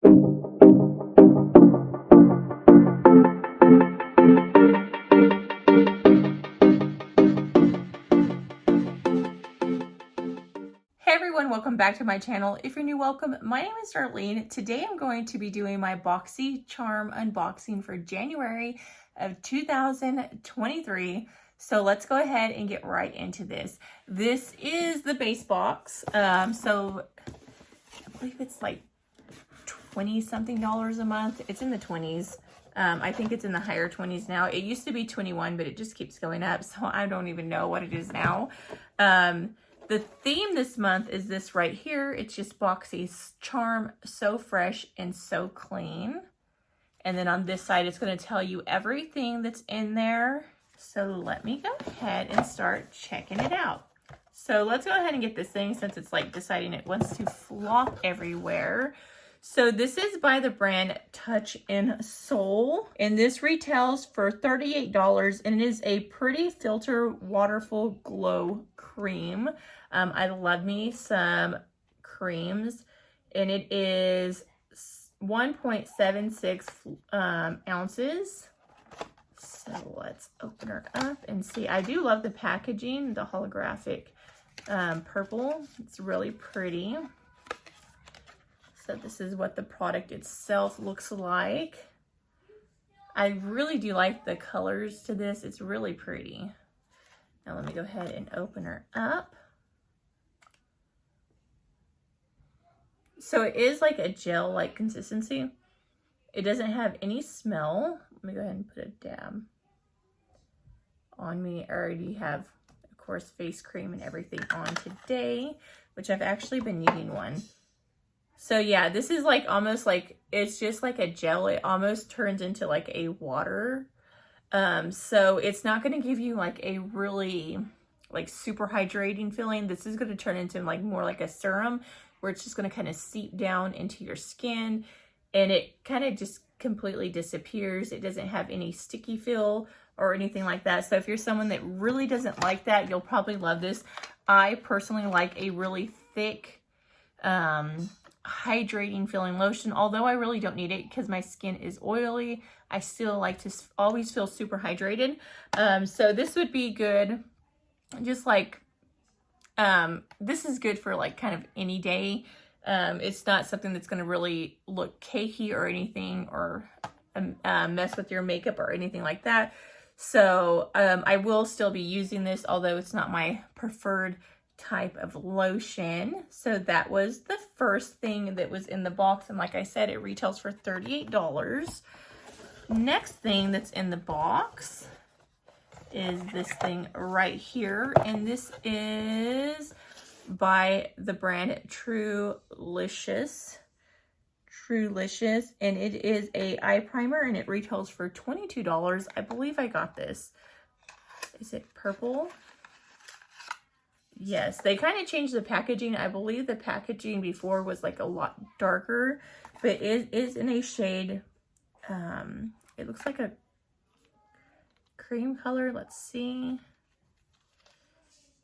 Hey everyone, welcome back to my channel. If you're new, welcome. My name is Darlene. Today I'm going to be doing my Boxycharm unboxing for January of 2023. So let's go ahead and get right into this. This is the base box. So I believe it's like $20 something a month. It's in the 20s. I think it's in the higher 20s now. It used to be 21, but it just keeps going up. So I don't even know what it is now. The theme this month is this right here. It's just Boxycharm, so fresh and so clean. And then on this side, it's going to tell you everything that's in there. So let me go ahead and start checking it out. So let's go ahead and get this thing since it's like deciding it wants to flop everywhere. So this is by the brand Touchin Sole, and this retails for $38, and it is a pretty filter waterful glow cream. I love me some creams, and it is 1.76 ounces. So let's open her up and see. I do love the packaging, the holographic purple. It's really pretty. So this is what the product itself looks like. I really do like the colors to this. It's really pretty. Now let me go ahead and open her up. So it is like a gel-like consistency. It doesn't have any smell. Let me go ahead and put a dab on me. I already have, of course, face cream and everything on today, which I've actually been needing one. So yeah, this is like almost like, it's just like a gel. It almost turns into like a water. So it's not going to give you like a really like super hydrating feeling. This is going to turn into like more like a serum where it's just going to kind of seep down into your skin, and it kind of just completely disappears. It doesn't have any sticky feel or anything like that. So if you're someone that really doesn't like that, you'll probably love this. I personally like a really thick, hydrating feeling lotion. Although I really don't need it because my skin is oily, I still like to always feel super hydrated. So this would be good, just like, this is good for like kind of any day. It's not something that's going to really look cakey or anything, or mess with your makeup or anything like that. So I will still be using this, although it's not my preferred type of lotion. So that was the first thing that was in the box, and like I said, it retails for $38. Next thing that's in the box is this thing right here, and this is by the brand Licious, and it is a eye primer, and it retails for $22. I believe I got this. Is it purple? Yes, they kind of changed the packaging. I believe the packaging before was like a lot darker, but it is in a shade, it looks like a cream color. Let's see.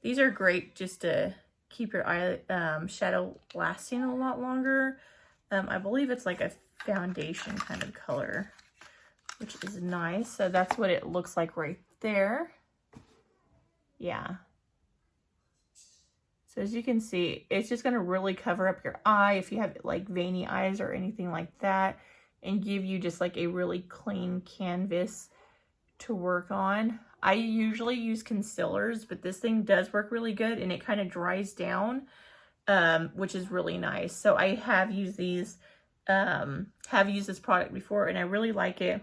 These are great just to keep your eye shadow lasting a lot longer. I believe it's like a foundation kind of color, which is nice. So that's what it looks like right there. Yeah. So as you can see, it's just going to really cover up your eye if you have like veiny eyes or anything like that, and give you just like a really clean canvas to work on. I usually use concealers, but this thing does work really good, and it kind of dries down, which is really nice. So I have used these, have used this product before, and I really like it.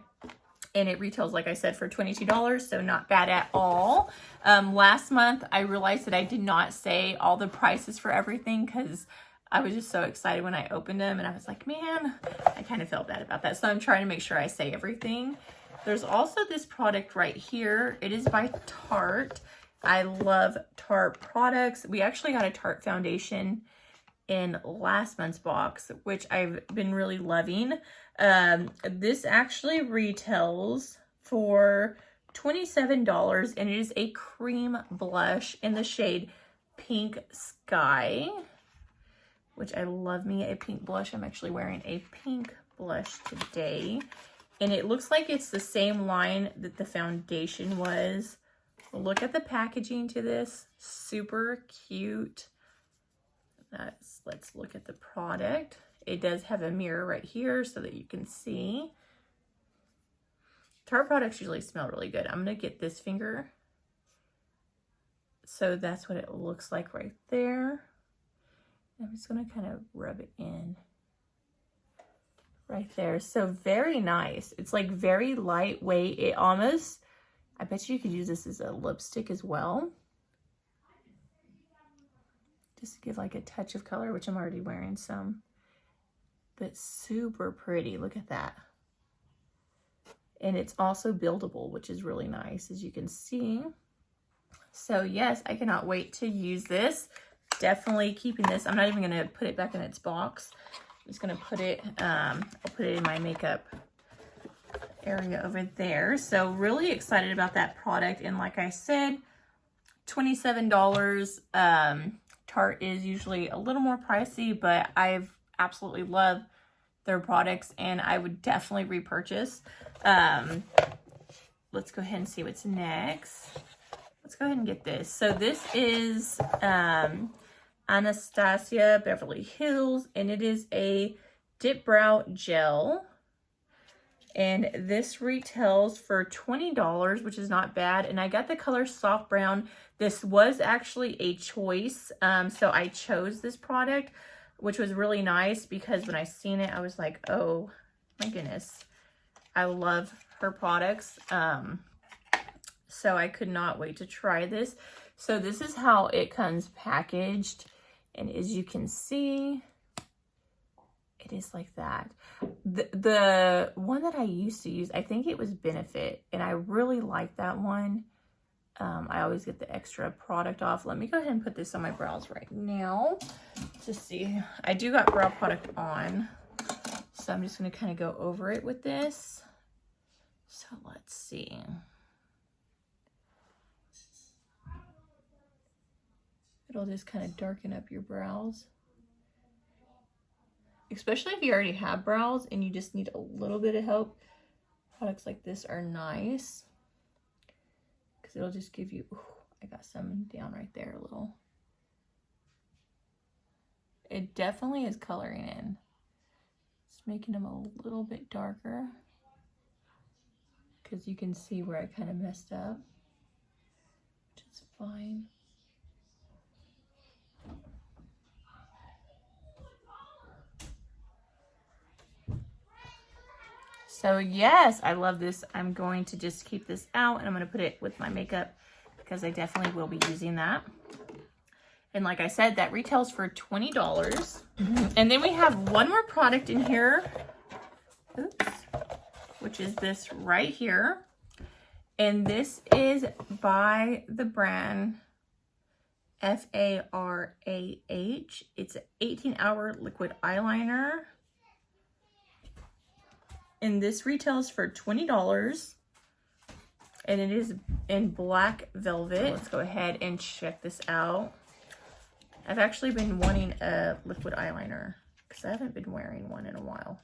And it retails, like I said, for $22, so not bad at all. Last month, I realized that I did not say all the prices for everything because I was just so excited when I opened them, and I was like, man, I kind of felt bad about that. So I'm trying to make sure I say everything. There's also this product right here. It is by Tarte. I love Tarte products. We actually got a Tarte foundation in last month's box, which I've been really loving. This actually retails for $27, and it is a cream blush in the shade Pink Sky, which I love me a pink blush. I'm actually wearing a pink blush today. And it looks like it's the same line that the foundation was. Look at the packaging to this. Super cute. Let's look at the product. It does have a mirror right here so that you can see. Tarte products usually smell really good. I'm going to get this finger. So that's what it looks like right there. I'm just going to kind of rub it in right there. So very nice. It's like very lightweight. It almost, I bet you could use this as a lipstick as well. Just to give like a touch of color, which I'm already wearing some. But super pretty. Look at that. And it's also buildable, which is really nice, as you can see. So yes, I cannot wait to use this. Definitely keeping this. I'm not even going to put it back in its box. I'm just going to put it, I'll put it in my makeup area over there. So really excited about that product. And like I said, $27. Tarte is usually a little more pricey, but I've absolutely loved their products and I would definitely repurchase. Let's go ahead and see what's next. Let's go ahead and get this. So this is Anastasia Beverly Hills, and it is a dip brow gel. And this retails for $20, which is not bad. And I got the color soft brown. This was actually a choice. So I chose this product, which was really nice because when I seen it, I was like, oh my goodness, I love her products. So I could not wait to try this. So this is how it comes packaged. And as you can see, it is like that. The one that I used to use, I think it was Benefit, and I really like that one. I always get the extra product off. Let me go ahead and put this on my brows right now to see. I do got brow product on, so I'm just going to kind of go over it with this. So let's see. It'll just kind of darken up your brows. Especially if you already have brows and you just need a little bit of help. Products like this are nice. Because it'll just give you, ooh, I got some down right there a little. It definitely is coloring in. It's making them a little bit darker. Because you can see where I kind of messed up. Which is fine. So yes, I love this. I'm going to just keep this out and I'm going to put it with my makeup because I definitely will be using that. And like I said, that retails for $20. And then we have one more product in here, oops, which is this right here. And this is by the brand Farah. It's an 18-hour liquid eyeliner. And this retails for $20. And it is in black velvet. Let's go ahead and check this out. I've actually been wanting a liquid eyeliner because I haven't been wearing one in a while.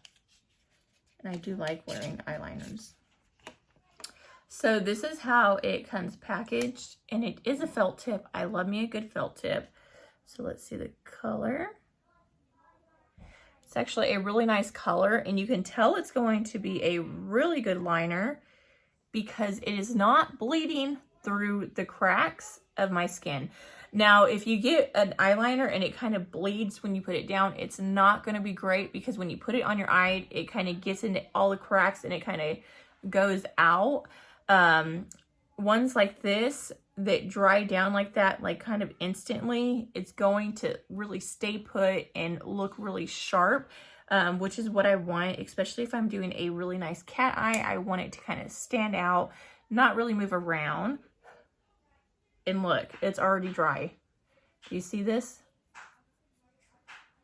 And I do like wearing eyeliners. So this is how it comes packaged. And it is a felt tip. I love me a good felt tip. So let's see the color. It's actually a really nice color, and you can tell it's going to be a really good liner because it is not bleeding through the cracks of my skin. Now, if you get an eyeliner and it kind of bleeds when you put it down, it's not going to be great because when you put it on your eye, it kind of gets into all the cracks and it kind of goes out. Ones like this that dry down like that, like kind of instantly, it's going to really stay put and look really sharp, which is what I want, especially if I'm doing a really nice cat eye. I want it to kind of stand out, not really move around. And look, it's already dry. Do you see this?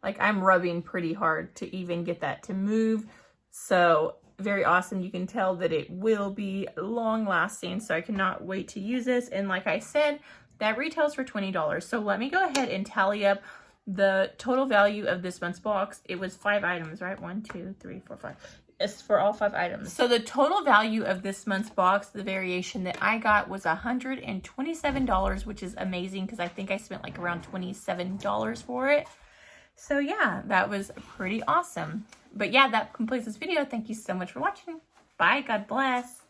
Like I'm rubbing pretty hard to even get that to move. So very awesome. You can tell that it will be long lasting. So I cannot wait to use this. And like I said, that retails for $20. So let me go ahead and tally up The total value of this month's box, it was 5 items, right? 1, 2, 3, 4, 5. It's for all 5 items. So the total value of this month's box, the variation that I got, was $127, which is amazing because I think I spent like around $27 for it. So yeah, that was pretty awesome. But yeah, that completes this video. Thank you so much for watching. Bye. God bless.